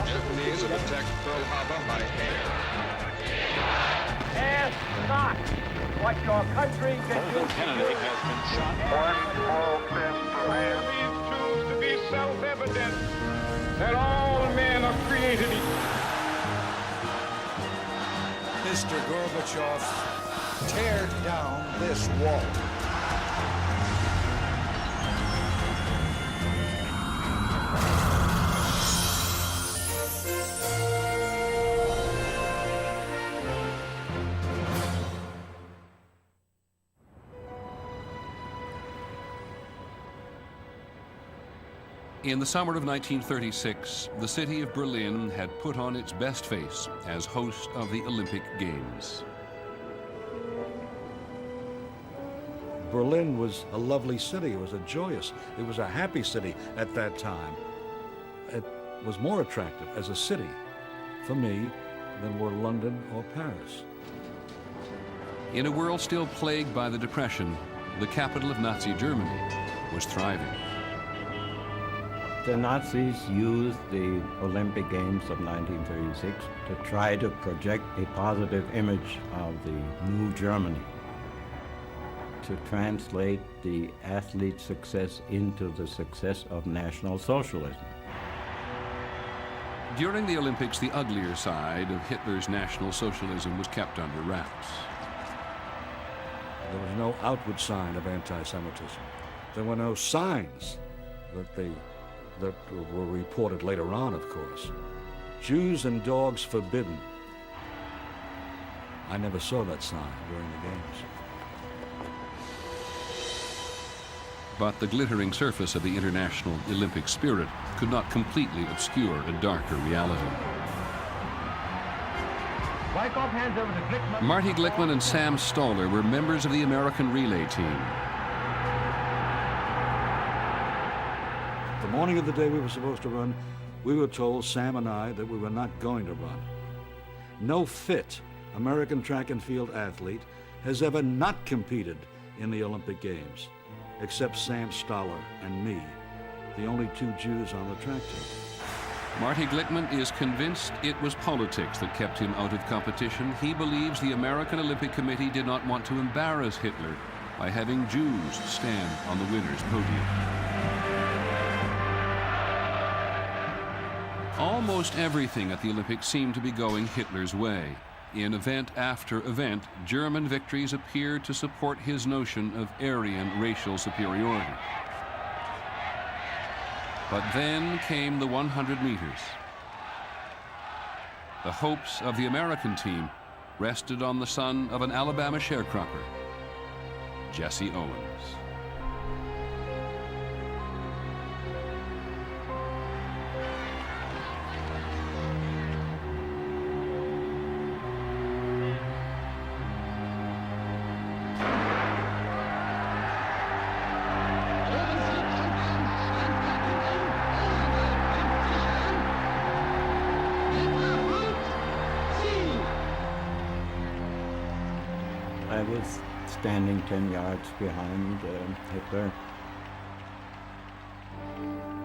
Japanese have attacked Pearl Harbor by air. Ask not what your country can do. Kennedy has been shot. One small step for man. These truths to be self-evident that all men are created equal. Mr. Gorbachev, tear down this wall. In the summer of 1936, the city of Berlin had put on its best face as host of the Olympic Games. Berlin was a lovely city. It was it was a happy city at that time. It was more attractive as a city for me than were London or Paris. In a world still plagued by the Depression, the capital of Nazi Germany was thriving. The Nazis used the Olympic Games of 1936 to try to project a positive image of the new Germany, to translate the athlete's success into the success of National Socialism. During the Olympics, the uglier side of Hitler's National Socialism was kept under wraps. There was no outward sign of anti-Semitism. There were no signs that were reported later on, of course. Jews and dogs forbidden. I never saw that sign during the Games. But the glittering surface of the international Olympic spirit could not completely obscure a darker reality. Wyckoff hands over to Glickman. Marty Glickman and Sam Stoller were members of the American relay team. The morning of the day we were supposed to run, we were told, Sam and I, that we were not going to run. No fit American track and field athlete has ever not competed in the Olympic Games, except Sam Stoller and me, the only two Jews on the track team. Marty Glickman is convinced it was politics that kept him out of competition. He believes the American Olympic Committee did not want to embarrass Hitler by having Jews stand on the winner's podium. Almost everything at the Olympics seemed to be going Hitler's way. In event after event, German victories appeared to support his notion of Aryan racial superiority. But then came the 100 meters. The hopes of the American team rested on the son of an Alabama sharecropper, Jesse Owens. I was standing 10 yards behind Hitler.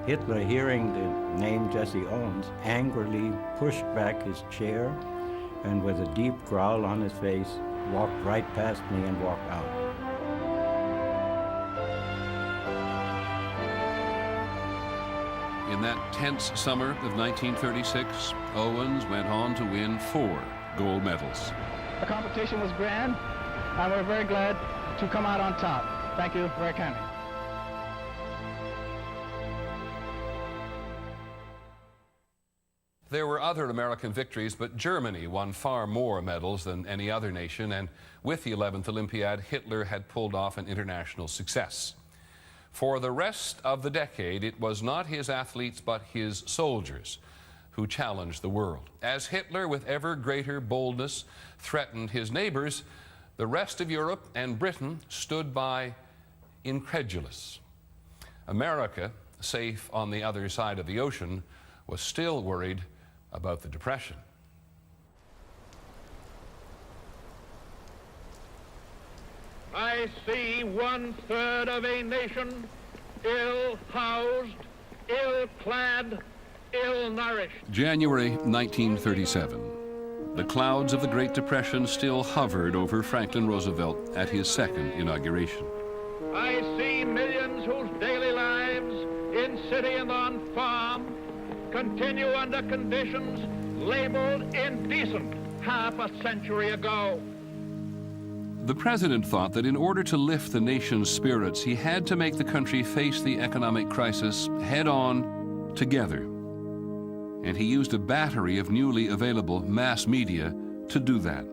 Hitler, hearing the name Jesse Owens, angrily pushed back his chair and with a deep growl on his face, walked right past me and walked out. In that tense summer of 1936, Owens went on to win 4 gold medals. The competition was grand, and we're very glad to come out on top. Thank you very kindly. There were other American victories, but Germany won far more medals than any other nation, and with the 11th Olympiad, Hitler had pulled off an international success. For the rest of the decade, it was not his athletes, but his soldiers who challenged the world. As Hitler, with ever greater boldness, threatened his neighbors, the rest of Europe and Britain stood by incredulous. America, safe on the other side of the ocean, was still worried about the Depression. I see 1/3 of a nation ill-housed, ill-clad, ill-nourished. January 1937. The clouds of the Great Depression still hovered over Franklin Roosevelt at his second inauguration. I see millions whose daily lives in city and on farm continue under conditions labeled indecent half a century ago. The president thought that in order to lift the nation's spirits, he had to make the country face the economic crisis head-on, together. And he used a battery of newly available mass media to do that.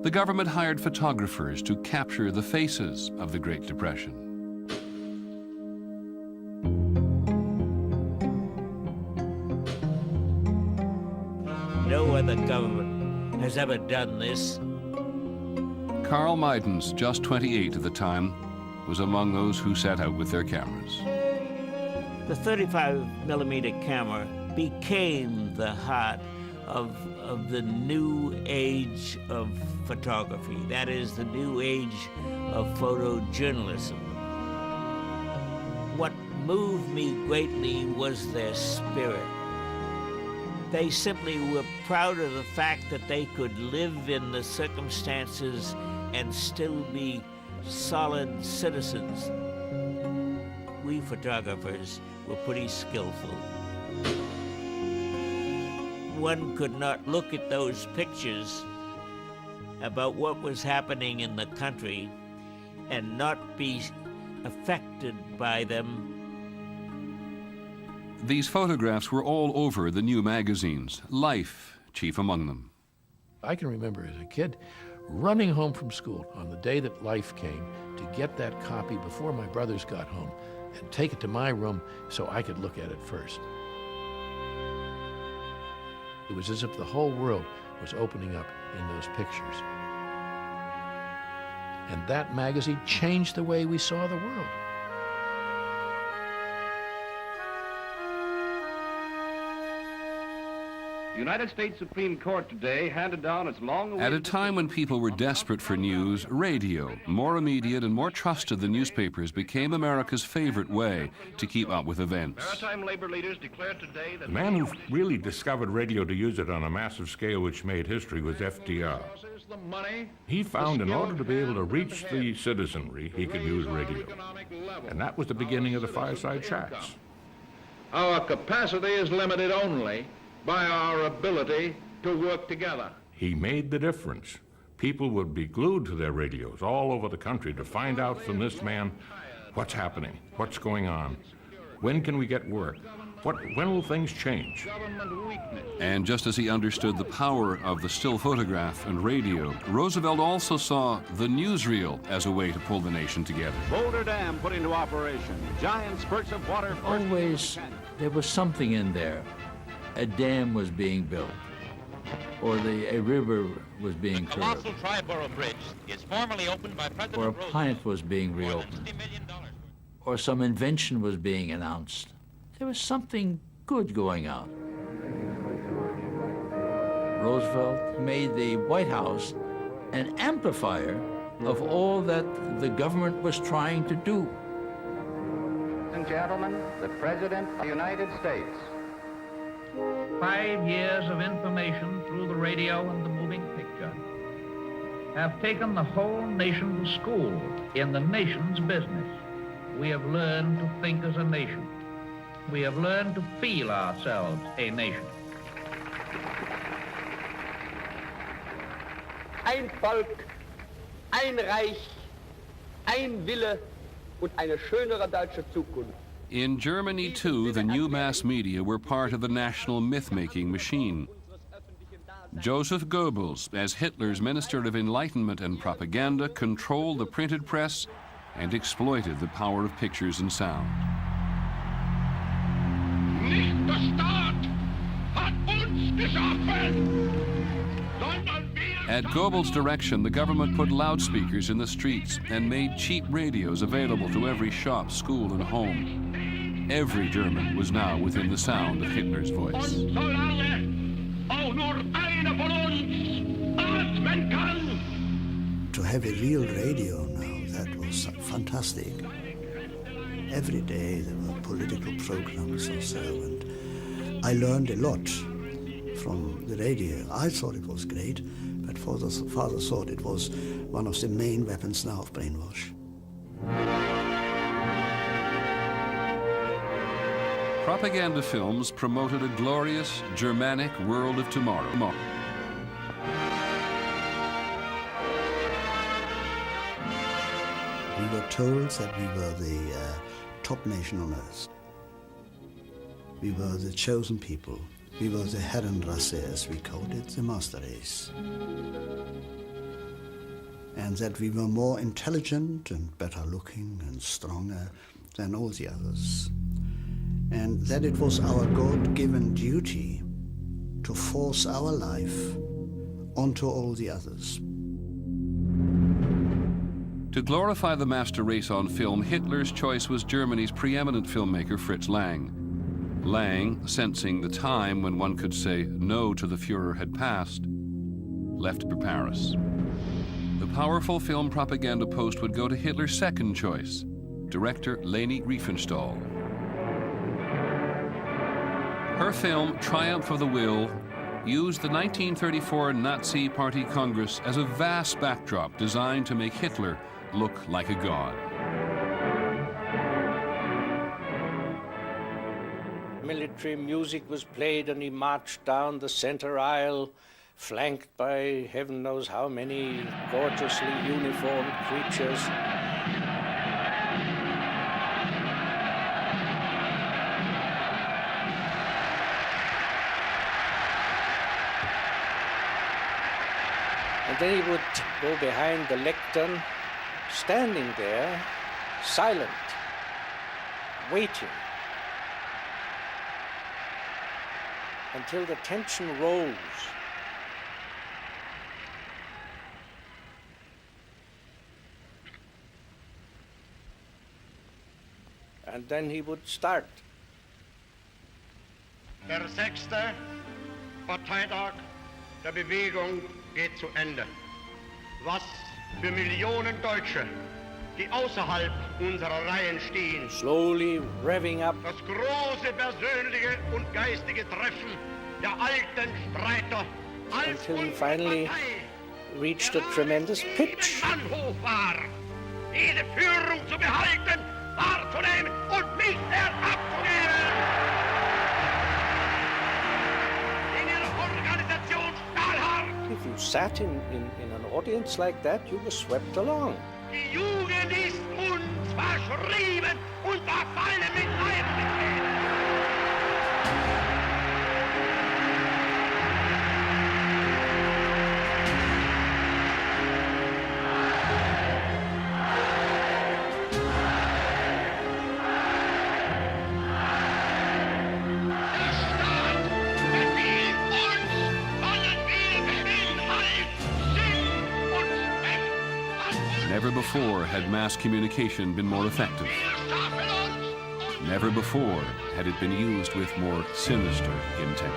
The government hired photographers to capture the faces of the Great Depression. No other government has ever done this. Carl Meidens, just 28 at the time, was among those who set out with their cameras. The 35-millimeter camera became the heart of the new age of photography. That is, the new age of photojournalism. What moved me greatly was their spirit. They simply were proud of the fact that they could live in the circumstances and still be solid citizens. We photographers were pretty skillful. One could not look at those pictures about what was happening in the country and not be affected by them. These photographs were all over the new magazines, Life chief among them. I can remember as a kid running home from school on the day that Life came to get that copy before my brothers got home and take it to my room so I could look at it first. It was as if the whole world was opening up in those pictures. And that magazine changed the way we saw the world. The United States Supreme Court today handed down its long-awaited... At a time when people were desperate for news, radio, more immediate and more trusted than newspapers, became America's favorite way to keep up with events. Maritime labor leaders declared today that... The man who really discovered radio to use it on a massive scale which made history was FDR. He found in order to be able to reach the citizenry, he could use radio. And that was the beginning of the fireside chats. Our capacity is limited only by our ability to work together. He made the difference. People would be glued to their radios all over the country to find out from this man what's happening, what's going on, when can we get work, when will things change? And just as he understood the power of the still photograph and radio, Roosevelt also saw the newsreel as a way to pull the nation together. Boulder Dam put into operation. Giant spurts of water... Always there was something in there. A dam was being built, or a river was being curved, the colossal Triborough Bridge is formally opened by President or a plant was being reopened, or some invention was being announced. There was something good going on. Roosevelt made the White House an amplifier of all that the government was trying to do. Ladies and gentlemen, the President of the United States. 5 years of information through the radio and the moving picture have taken the whole nation to school in the nation's business. We have learned to think as a nation. We have learned to feel ourselves a nation. Ein Volk, ein Reich, ein Wille und eine schönere deutsche Zukunft. In Germany, too, the new mass media were part of the national myth-making machine. Joseph Goebbels, as Hitler's Minister of Enlightenment and Propaganda, controlled the printed press and exploited the power of pictures and sound. Nicht der Staat hat uns geschaffen, sondern wir... At Goebbels' direction, the government put loudspeakers in the streets and made cheap radios available to every shop, school, and home. Every German was now within the sound of Hitler's voice. To have a real radio now, that was fantastic. Every day there were political programs or so, and I learned a lot from the radio. I thought it was great, but father thought it was one of the main weapons now of brainwash. Propaganda films promoted a glorious Germanic world of tomorrow. We were told that we were the top nation on earth. We were the chosen people. We were the Herrenrasse, as we called it, the master race. And that we were more intelligent and better looking and stronger than all the others. And that it was our God-given duty to force our life onto all the others. To glorify the master race on film, Hitler's choice was Germany's preeminent filmmaker Fritz Lang. Lang, sensing the time when one could say no to the Führer had passed, left for Paris. The powerful film propaganda post would go to Hitler's second choice, director Leni Riefenstahl. Her film, Triumph of the Will, used the 1934 Nazi Party Congress as a vast backdrop designed to make Hitler look like a god. Military music was played and he marched down the center aisle, flanked by heaven knows how many gorgeously uniformed creatures. And then he would go behind the lectern, standing there, silent, waiting, until the tension rose. And then he would start. Der 6. Parteitag der Bewegung geht zu Ende. Was für Millionen Deutsche, die außerhalb unserer Reihen stehen, slowly revving up, das große persönliche und geistige Treffen der alten Streiter, als until he finally reached a tremendous pitch. Bahnhof war. Jede Führung zu behalten, wahrzunehmen und nicht mehr abzugeben. In ihrer Organisation stahlhart. If you sat in an audience like that, you were swept along. Die Jugend ist uns verschrieben und verfallen mit Leib. Never before had mass communication been more effective. Never before had it been used with more sinister intent.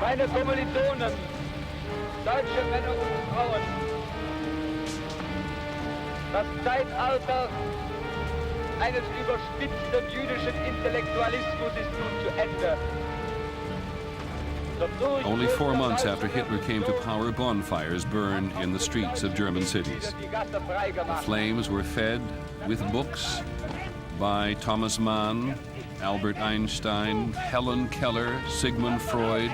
Meine Kommilitonen, deutsche Männer und Frauen, das Zeitalter eines überspitzten jüdischen Intellektualismus ist nun zu Ende. Only 4 months after Hitler came to power, bonfires burned in the streets of German cities. The flames were fed with books by Thomas Mann, Albert Einstein, Helen Keller, Sigmund Freud,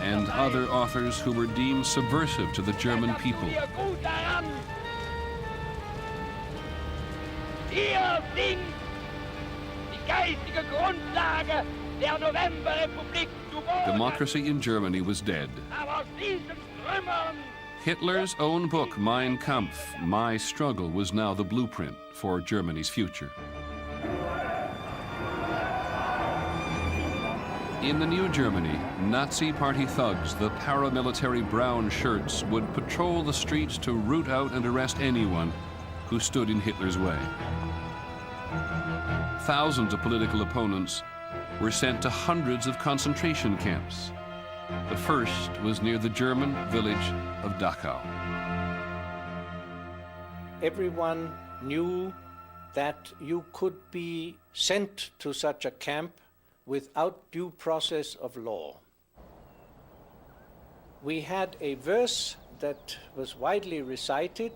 and other authors who were deemed subversive to the German people. Wir sind die geistige Grundlage der Novemberrepublik zu wohnen. Democracy in Germany was dead. Aber aus diesen Trümmern Hitler's own book, Mein Kampf, My Struggle, was now the blueprint for Germany's future. In the new Germany, Nazi party thugs, the paramilitary brown shirts, would patrol the streets to root out and arrest anyone who stood in Hitler's way. Thousands of political opponents were sent to hundreds of concentration camps. The first was near the German village of Dachau. Everyone knew that you could be sent to such a camp without due process of law. We had a verse that was widely recited,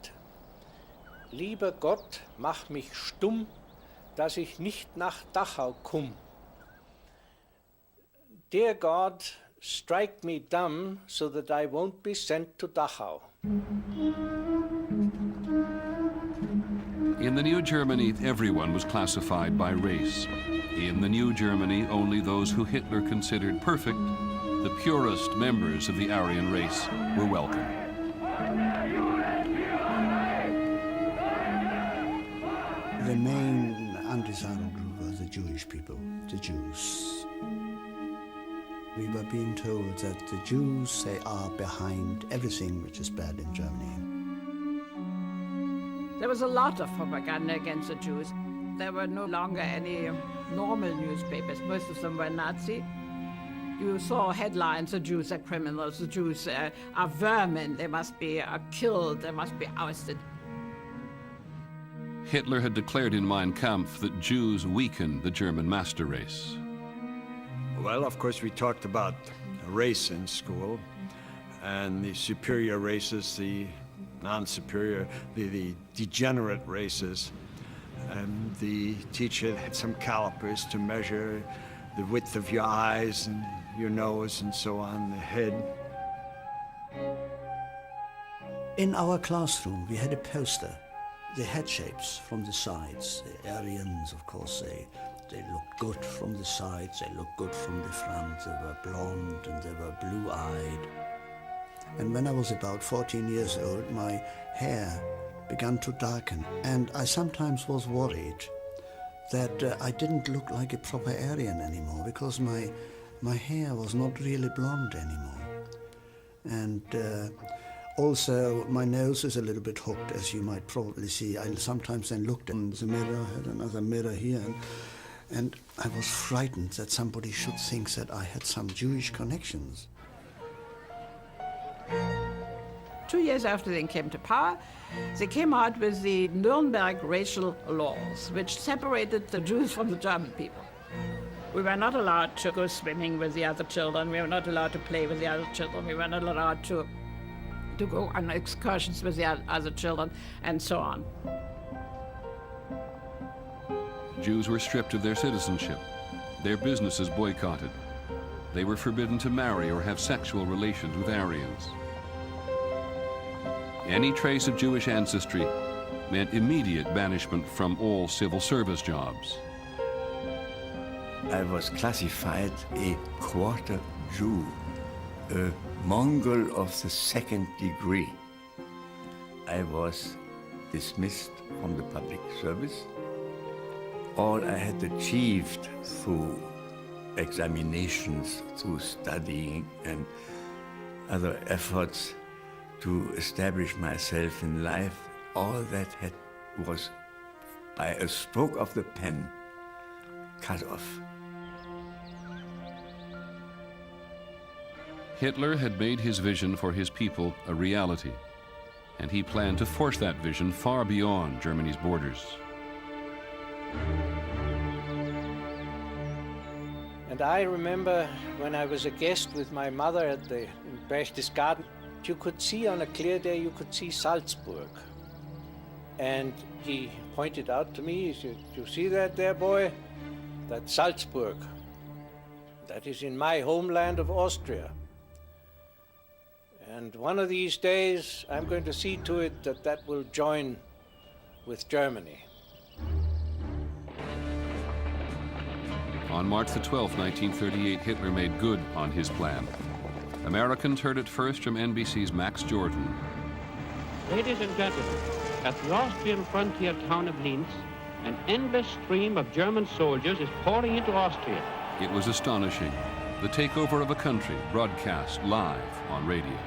Lieber Gott, mach mich stumm, dass ich nicht nach Dachau komm. Dear God, strike me dumb so that I won't be sent to Dachau. In the new Germany, everyone was classified by race. In the new Germany, only those who Hitler considered perfect, the purest members of the Aryan race, were welcome. The main undesirable group were the Jewish people, the Jews. We were being told that the Jews, they are behind everything which is bad in Germany. There was a lot of propaganda against the Jews. There were no longer any normal newspapers. Most of them were Nazi. You saw headlines, the Jews are criminals, the Jews are vermin, they must be killed, they must be ousted. Hitler had declared in Mein Kampf that Jews weakened the German master race. Well, of course, we talked about race in school, and the superior races, the non-superior, the degenerate races. And the teacher had some calipers to measure the width of your eyes and your nose and so on, the head. In our classroom, we had a poster. The head shapes from the sides. The Aryans, of course, they looked good from the sides, they looked good from the front. They were blonde and they were blue-eyed. And when I was about 14 years old, my hair began to darken, and I sometimes was worried that I didn't look like a proper Aryan anymore, because my hair was not really blonde anymore. And also, my nose is a little bit hooked, as you might probably see. I sometimes then looked in the mirror, had another mirror here, and I was frightened that somebody should think that I had some Jewish connections. 2 years after they came to power, they came out with the Nuremberg racial laws, which separated the Jews from the German people. We were not allowed to go swimming with the other children. We were not allowed to play with the other children. We were not allowed to go on excursions with the other children, and so on. Jews were stripped of their citizenship. Their businesses boycotted. They were forbidden to marry or have sexual relations with Aryans. Any trace of Jewish ancestry meant immediate banishment from all civil service jobs. I was classified a quarter Jew, a Mongol of the second degree. I was dismissed from the public service. All I had achieved through examinations, through studying and other efforts to establish myself in life, all that was by a stroke of the pen cut off. Hitler had made his vision for his people a reality, and he planned to force that vision far beyond Germany's borders. And I remember when I was a guest with my mother at the Berchtesgaden, you could see on a clear day, you could see Salzburg. And he pointed out to me, he said, "You see that there, boy? That's Salzburg. That is in my homeland of Austria. And one of these days, I'm going to see to it that that will join with Germany." On March the 12th, 1938, Hitler made good on his plan. Americans heard it first from NBC's Max Jordan. Ladies and gentlemen, at the Austrian frontier town of Linz, an endless stream of German soldiers is pouring into Austria. It was astonishing. The takeover of a country broadcast live on radio.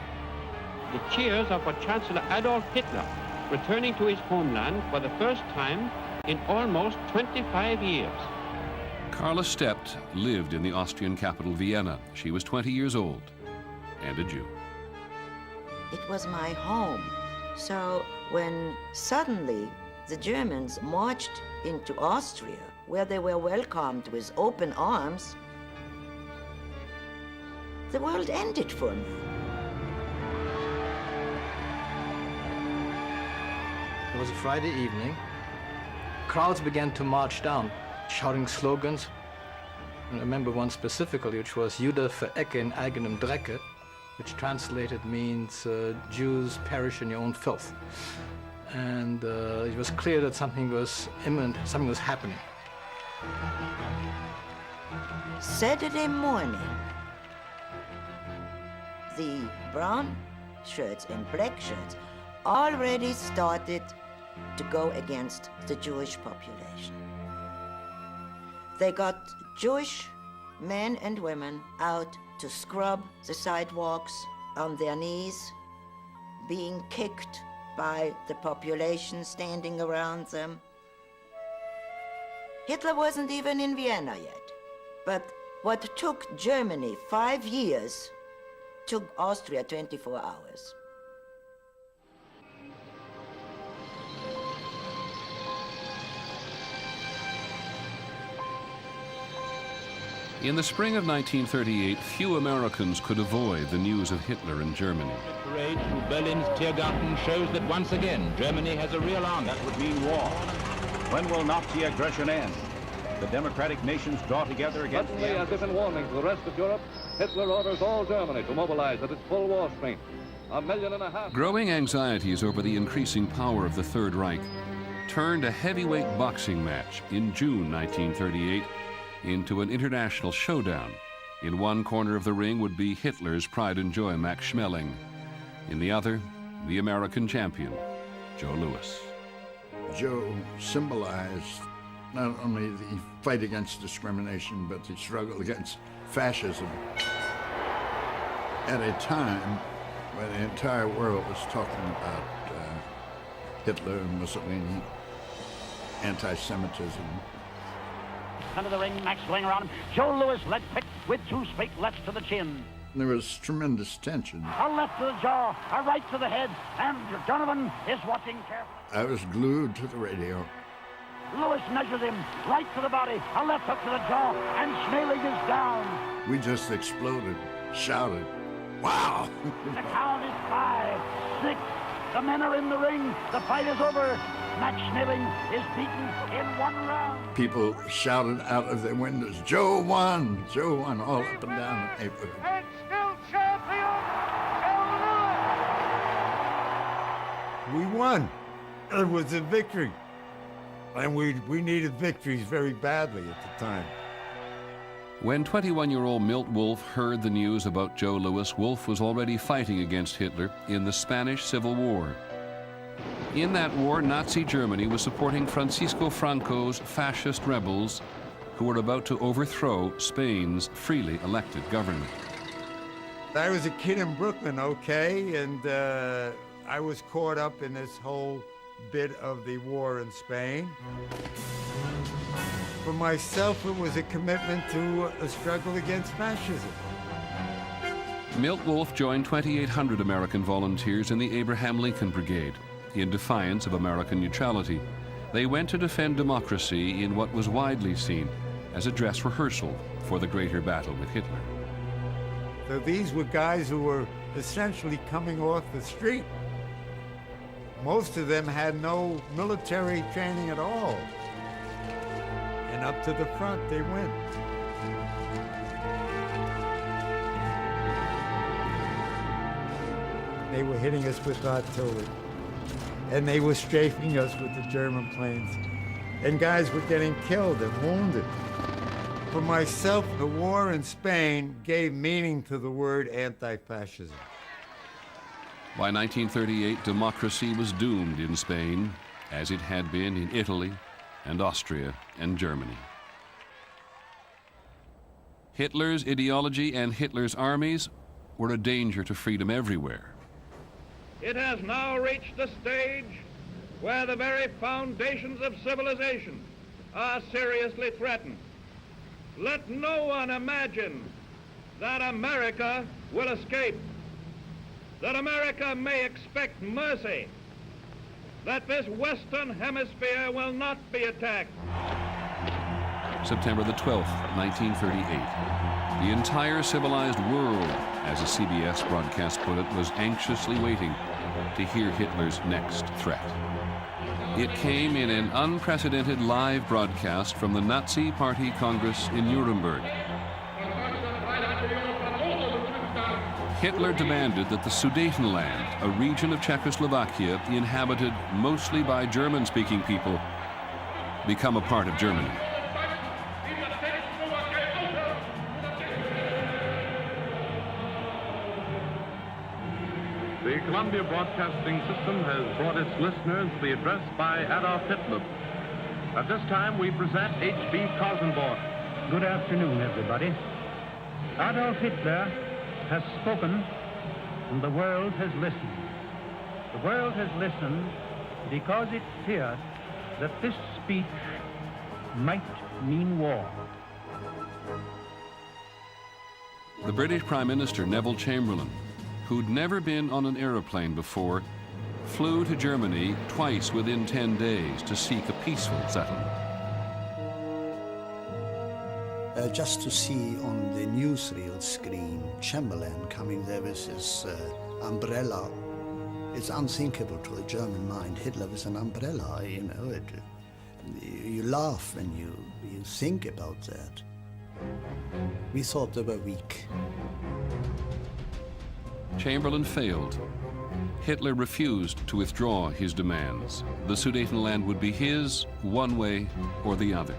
The cheers are for Chancellor Adolf Hitler, returning to his homeland for the first time in almost 25 years. Carla Stept lived in the Austrian capital, Vienna. She was 20 years old and a Jew. It was my home. So when suddenly the Germans marched into Austria, where they were welcomed with open arms, the world ended for me. It was a Friday evening. Crowds began to march down, shouting slogans. And I remember one specifically, which was Jude verecke in eigenem Drecke, which translated means Jews perish in your own filth. And it was clear that something was imminent, something was happening. Saturday morning, the brown shirts and black shirts already started to go against the Jewish population. They got Jewish men and women out to scrub the sidewalks on their knees, being kicked by the population standing around them. Hitler wasn't even in Vienna yet. But what took Germany 5 years took Austria 24 hours. In the spring of 1938, few Americans could avoid the news of Hitler in Germany. The parade through Berlin's Tiergarten shows that once again, Germany has a real army. That would mean war. When will Nazi aggression end? The democratic nations draw together against Suddenly, as if in warning to the rest of Europe, Hitler orders all Germany to mobilize at its full war strength. 1.5 million. Growing anxieties over the increasing power of the Third Reich turned a heavyweight boxing match in June 1938 into an international showdown. In one corner of the ring would be Hitler's pride and joy, Max Schmeling. In the other, the American champion, Joe Louis. Joe symbolized not only the fight against discrimination, but the struggle against fascism at a time when the entire world was talking about Hitler and Mussolini, anti-Semitism. Under the ring, Max going around him. Joe Louis led quick with two straight lefts to the chin. There was tremendous tension. A left to the jaw, a right to the head, and Donovan is watching carefully. I was glued to the radio. Louis measures him, right to the body, a left hook to the jaw, and Schmeling is down. We just exploded, shouted, wow! The count is 5, 6. The men are in the ring. The fight is over. Max Schmeling is beaten in one round. People shouted out of their windows, Joe won, all up and down the neighborhood. And still champion, Joe Louis! We won. It was a victory. And we needed victories very badly at the time. When 21-year-old Milt Wolf heard the news about Joe Louis, Wolf was already fighting against Hitler in the Spanish Civil War. In that war, Nazi Germany was supporting Francisco Franco's fascist rebels who were about to overthrow Spain's freely elected government. I was a kid in Brooklyn, okay, and I was caught up in this whole bit of the war in Spain. For myself, it was a commitment to a struggle against fascism. Milt Wolf joined 2,800 American volunteers in the Abraham Lincoln Brigade. In defiance of American neutrality, they went to defend democracy in what was widely seen as a dress rehearsal for the greater battle with Hitler. So these were guys who were essentially coming off the street. Most of them had no military training at all. And up to the front they went. They were hitting us with artillery. And they were strafing us with the German planes. And guys were getting killed and wounded. For myself, the war in Spain gave meaning to the word anti-fascism. By 1938, democracy was doomed in Spain, as it had been in Italy and Austria and Germany. Hitler's ideology and Hitler's armies were a danger to freedom everywhere. It has now reached the stage where the very foundations of civilization are seriously threatened. Let no one imagine that America will escape, that America may expect mercy, that this Western Hemisphere will not be attacked. September the 12th, 1938. The entire civilized world, as a CBS broadcast put it, was anxiously waiting to hear Hitler's next threat. It came in an unprecedented live broadcast from the Nazi Party Congress in Nuremberg. Hitler demanded that the Sudetenland, a region of Czechoslovakia inhabited mostly by German-speaking people, become a part of Germany. The Columbia Broadcasting System has brought its listeners the address by Adolf Hitler. At this time, we present H.B. Kaltenborn. Good afternoon, everybody. Adolf Hitler has spoken, and the world has listened. The world has listened because it feared that this speech might mean war. The British Prime Minister, Neville Chamberlain, who'd never been on an aeroplane before, flew to Germany twice within 10 days to seek a peaceful settlement. Just to see on the newsreel screen Chamberlain coming there with his umbrella, it's unthinkable to a German mind. Hitler with an umbrella, you know, you laugh when you think about that. We thought they were weak. Chamberlain failed. Hitler refused to withdraw his demands. The Sudetenland would be his one way or the other.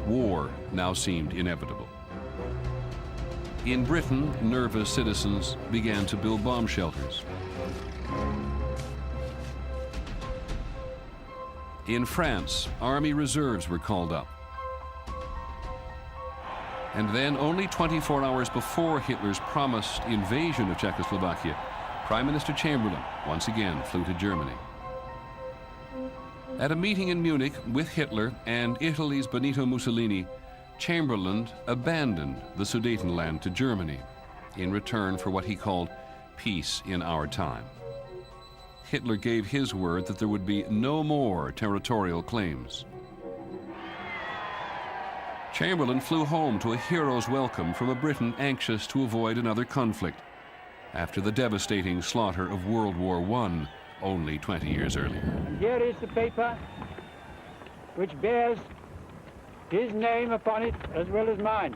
War now seemed inevitable. In Britain, nervous citizens began to build bomb shelters. In France, army reserves were called up. And then, only 24 hours before Hitler's promised invasion of Czechoslovakia, Prime Minister Chamberlain once again flew to Germany. At a meeting in Munich with Hitler and Italy's Benito Mussolini, Chamberlain abandoned the Sudetenland to Germany in return for what he called peace in our time. Hitler gave his word that there would be no more territorial claims. Chamberlain flew home to a hero's welcome from a Britain anxious to avoid another conflict after the devastating slaughter of World War I only 20 years earlier. And here is the paper which bears his name upon it as well as mine.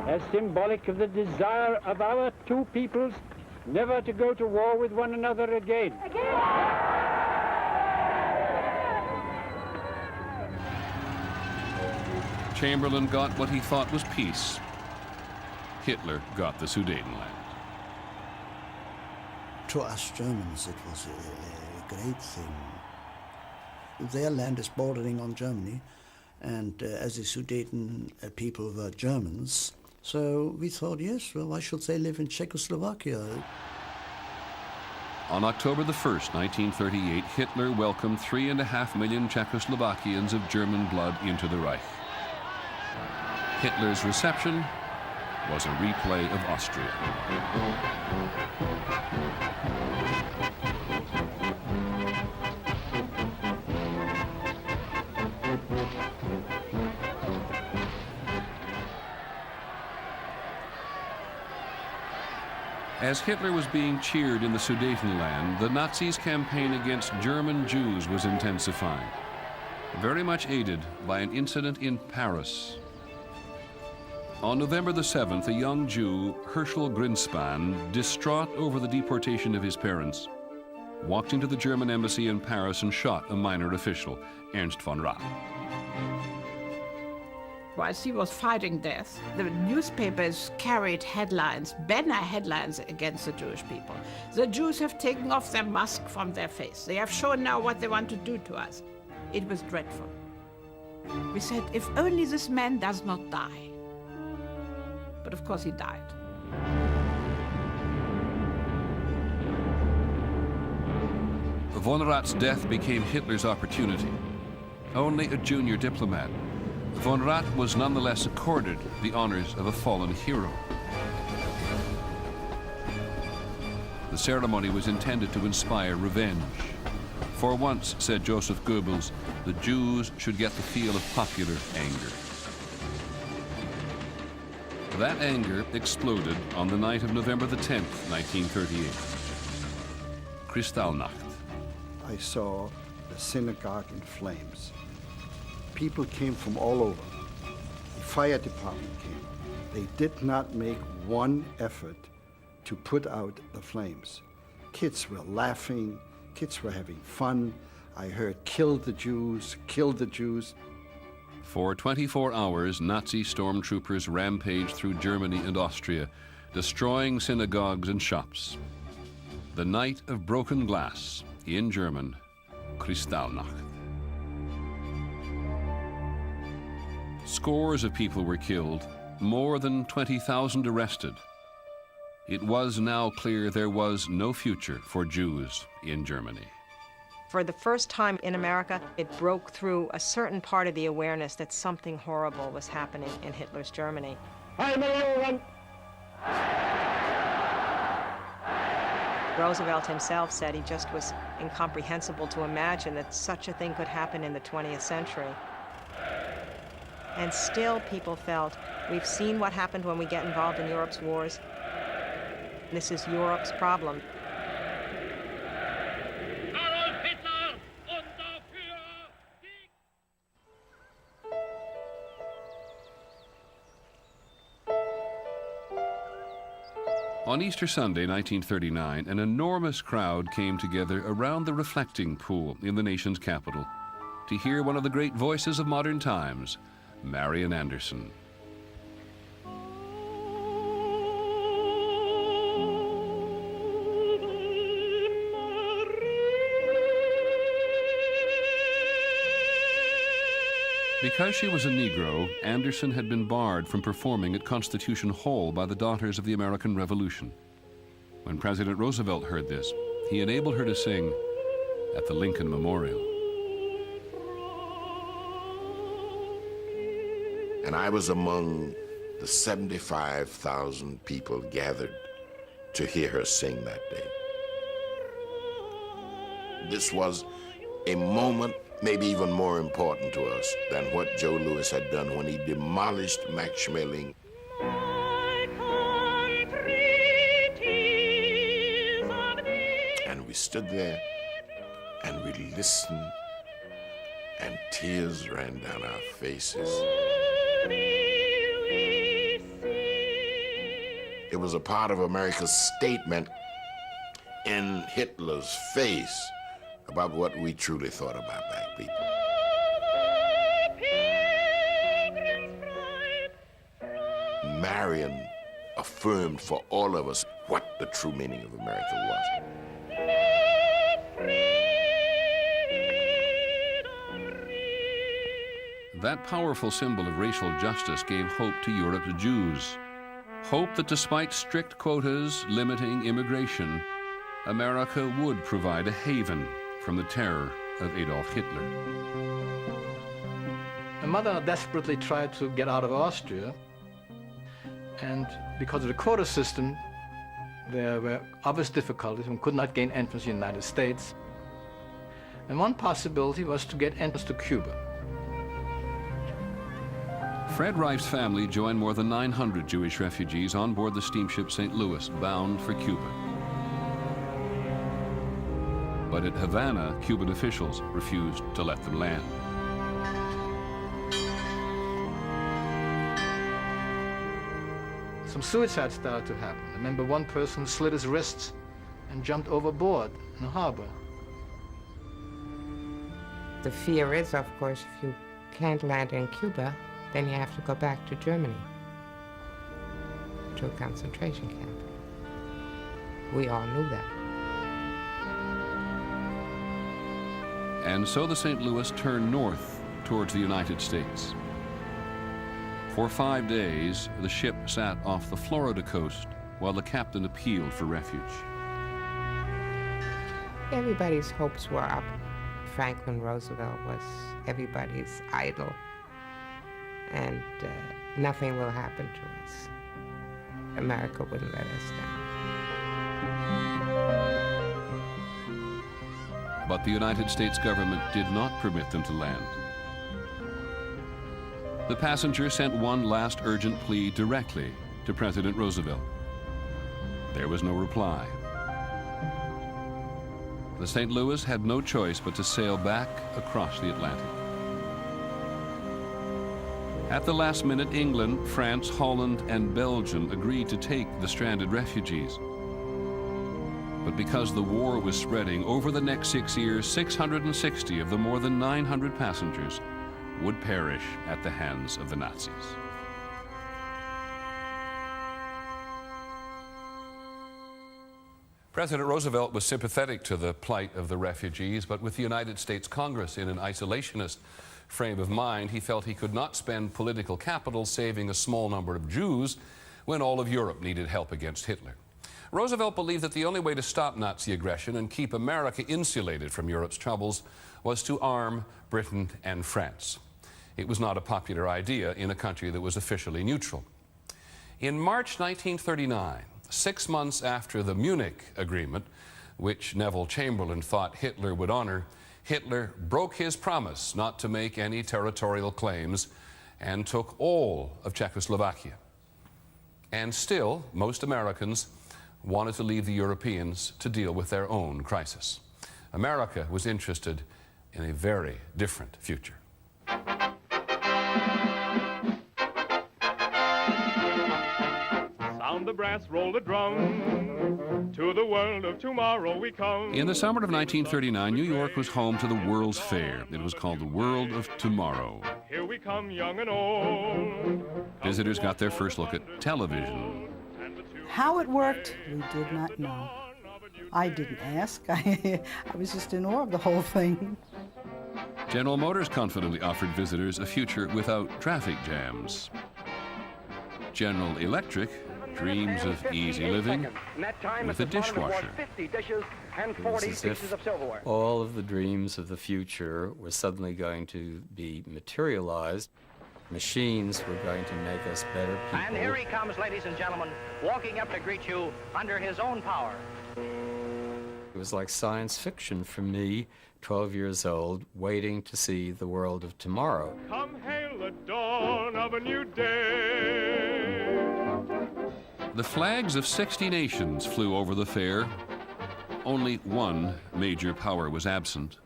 As symbolic of the desire of our two peoples never to go to war with one another again. Chamberlain got what he thought was peace. Hitler got the Sudetenland. To us Germans, it was a great thing. Their land is bordering on Germany, and as the Sudeten people were Germans, so we thought, yes, well, why should they live in Czechoslovakia? On October the 1st, 1938, Hitler welcomed 3.5 million Czechoslovakians of German blood into the Reich. Hitler's reception was a replay of Austria. As Hitler was being cheered in the Sudetenland, the Nazis' campaign against German Jews was intensifying, very much aided by an incident in Paris. On November the 7th, a young Jew, Herschel Grinspan, distraught over the deportation of his parents, walked into the German embassy in Paris and shot a minor official, Ernst von Rath. Whilst he was fighting death, the newspapers carried headlines, banner headlines against the Jewish people. The Jews have taken off their mask from their face. They have shown now what they want to do to us. It was dreadful. We said, if only this man does not die. But of course he died. Von Radt's death became Hitler's opportunity. Only a junior diplomat, Von Radt was nonetheless accorded the honors of a fallen hero. The ceremony was intended to inspire revenge. For once, said Joseph Goebbels, the Jews should get the feel of popular anger. That anger exploded on the night of November the 10th, 1938. Kristallnacht. I saw the synagogue in flames. People came from all over. The fire department came. They did not make one effort to put out the flames. Kids were laughing, kids were having fun. I heard, "Kill the Jews, kill the Jews." For 24 hours, Nazi stormtroopers rampaged through Germany and Austria, destroying synagogues and shops. The night of broken glass, in German, Kristallnacht. Scores of people were killed, more than 20,000 arrested. It was now clear there was no future for Jews in Germany. For the first time in America, it broke through a certain part of the awareness that something horrible was happening in Hitler's Germany. Roosevelt himself said he just was incomprehensible to imagine that such a thing could happen in the 20th century. And still people felt, we've seen what happened when we get involved in Europe's wars. This is Europe's problem. On Easter Sunday, 1939, an enormous crowd came together around the reflecting pool in the nation's capital to hear one of the great voices of modern times, Marian Anderson. Because she was a Negro, Anderson had been barred from performing at Constitution Hall by the Daughters of the American Revolution. When President Roosevelt heard this, he enabled her to sing at the Lincoln Memorial. And I was among the 75,000 people gathered to hear her sing that day. This was a moment maybe even more important to us than what Joe Louis had done when he demolished Max Schmeling. And we stood there and we listened, and tears ran down our faces. It was a part of America's statement in Hitler's face about what we truly thought about black people. Marian affirmed for all of us what the true meaning of America was. That powerful symbol of racial justice gave hope to Europe's Jews. Hope that despite strict quotas limiting immigration, America would provide a haven from the terror of Adolf Hitler. My mother desperately tried to get out of Austria, and because of the quota system, there were obvious difficulties and could not gain entrance to the United States. And one possibility was to get entrance to Cuba. Fred Reif's family joined more than 900 Jewish refugees on board the steamship St. Louis, bound for Cuba. But at Havana, Cuban officials refused to let them land. Some suicides started to happen. I remember one person slit his wrists and jumped overboard in the harbor. The fear is, of course, if you can't land in Cuba, then you have to go back to Germany, to a concentration camp. We all knew that. And so the St. Louis turned north towards the United States. For 5 days, the ship sat off the Florida coast while the captain appealed for refuge. Everybody's hopes were up. Franklin Roosevelt was everybody's idol, and nothing will happen to us. America wouldn't let us down. But the United States government did not permit them to land. The passenger sent one last urgent plea directly to President Roosevelt. There was no reply. The St. Louis had no choice but to sail back across the Atlantic. At the last minute, England, France, Holland, and Belgium agreed to take the stranded refugees. But because the war was spreading, over the next 6 years, 660 of the more than 900 passengers would perish at the hands of the Nazis. President Roosevelt was sympathetic to the plight of the refugees, but with the United States Congress in an isolationist frame of mind, he felt he could not spend political capital saving a small number of Jews when all of Europe needed help against Hitler. Roosevelt believed that the only way to stop Nazi aggression and keep America insulated from Europe's troubles was to arm Britain and France. It was not a popular idea in a country that was officially neutral. In March 1939, 6 months after the Munich Agreement, which Neville Chamberlain thought Hitler would honor, Hitler broke his promise not to make any territorial claims and took all of Czechoslovakia. And still, most Americans wanted to leave the Europeans to deal with their own crisis. America was interested in a very different future. Sound the brass, roll the drum. To the world of tomorrow we come. In the summer of 1939, New York was home to the World's Fair. It was called the World of Tomorrow. Here we come, young and old. Visitors got their first look at television. How it worked, we did not know. I didn't ask. I was just in awe of the whole thing. General Motors confidently offered visitors a future without traffic jams. General Electric dreams of easy living with a dishwasher. It was as if all of the dreams of the future were suddenly going to be materialized. Machines were going to make us better people. And here he comes, ladies and gentlemen, walking up to greet you under his own power. It was like science fiction for me, 12 years old, waiting to see the world of tomorrow. Come hail the dawn of a new day. The flags of 60 nations flew over the fair. Only one major power was absent.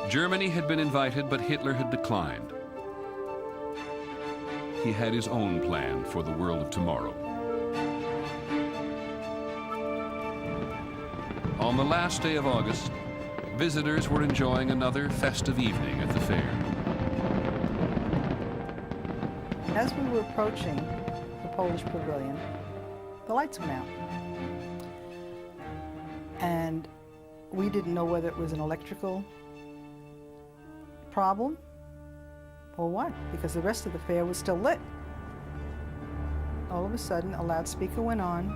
Germany had been invited, but Hitler had declined. He had his own plan for the world of tomorrow. On the last day of August, visitors were enjoying another festive evening at the fair. As we were approaching the Polish pavilion, the lights went out. And we didn't know whether it was an electrical problem or what, because the rest of the fair was still lit. All of a sudden, a loudspeaker went on,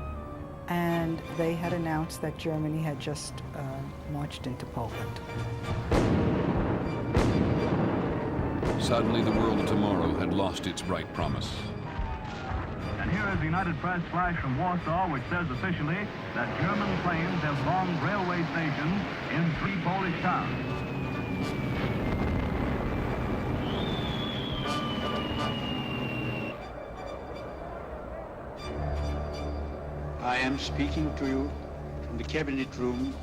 and they had announced that Germany had just marched into Poland. Suddenly, the world of tomorrow had lost its bright promise. And here is the United Press flash from Warsaw, which says officially that German planes have bombed railway stations in 3 Polish towns. I am speaking to you from the Cabinet Room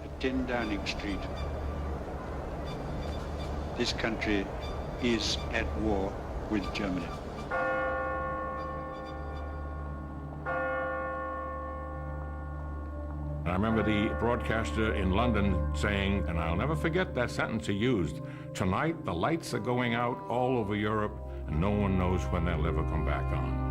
at 10 Downing Street. This country is at war with Germany. I remember the broadcaster in London saying, and I'll never forget that sentence he used, "Tonight the lights are going out all over Europe and no one knows when they'll ever come back on."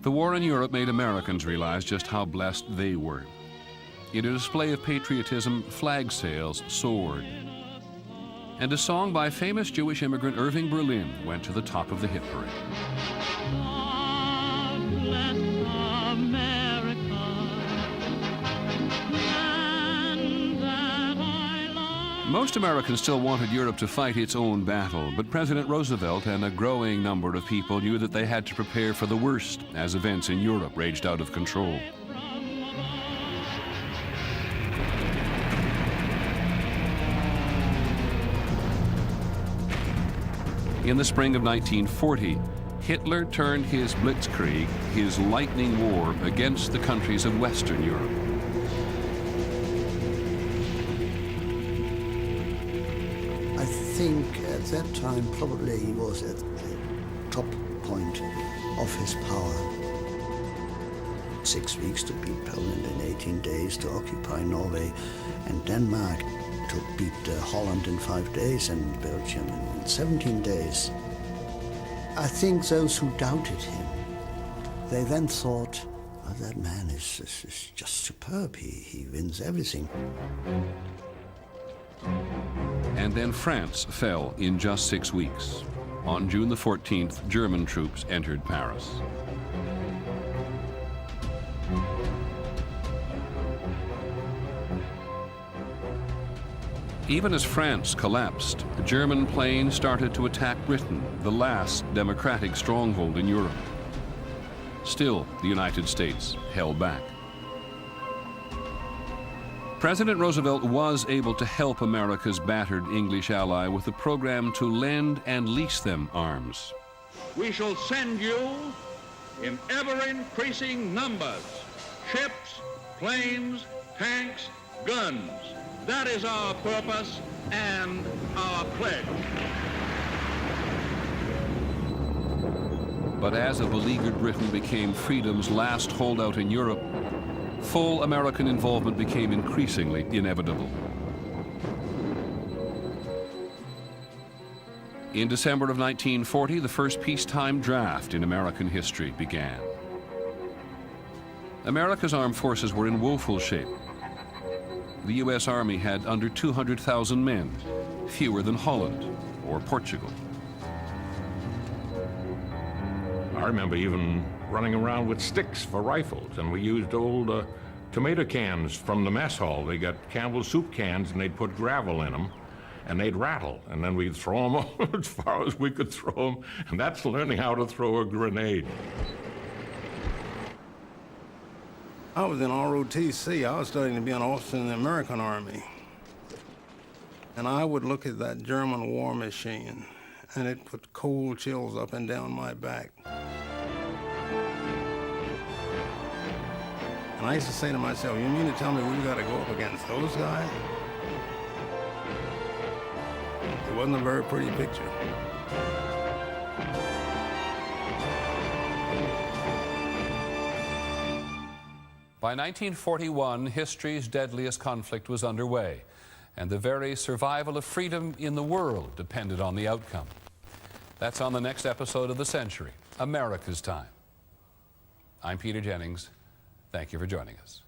The war in Europe made Americans realize just how blessed they were. In a display of patriotism, flag sails soared. And a song by famous Jewish immigrant Irving Berlin went to the top of the hit parade. Most Americans still wanted Europe to fight its own battle, but President Roosevelt and a growing number of people knew that they had to prepare for the worst as events in Europe raged out of control. In the spring of 1940, Hitler turned his Blitzkrieg, his lightning war, against the countries of Western Europe. I think at that time probably he was at the top point of his power. 6 weeks to beat Poland in 18 days, to occupy Norway and Denmark, to beat Holland in 5 days and Belgium in 17 days. I think those who doubted him, they then thought, oh, that man is just superb. He wins everything. And then France fell in just 6 weeks. On June the 14th, German troops entered Paris. Even as France collapsed, German planes started to attack Britain, the last democratic stronghold in Europe. Still, the United States held back. President Roosevelt was able to help America's battered English ally with a program to lend and lease them arms. We shall send you in ever-increasing numbers ships, planes, tanks, guns. That is our purpose and our pledge. But as a beleaguered Britain became freedom's last holdout in Europe, full American involvement became increasingly inevitable. In December of 1940, the first peacetime draft in American history began. America's armed forces were in woeful shape. The U.S. Army had under 200,000 men, fewer than Holland or Portugal. I remember even running around with sticks for rifles, and we used old tomato cans from the mess hall. They got Campbell's soup cans, and they'd put gravel in them, and they'd rattle, and then we'd throw them as far as we could throw them, and that's learning how to throw a grenade. I was in ROTC. I was studying to be an officer in the American Army. And I would look at that German war machine, and it put cold chills up and down my back. And I used to say to myself, you mean to tell me we've got to go up against those guys? It wasn't a very pretty picture. By 1941, history's deadliest conflict was underway, and the very survival of freedom in the world depended on the outcome. That's on the next episode of The Century, America's Time. I'm Peter Jennings. Thank you for joining us.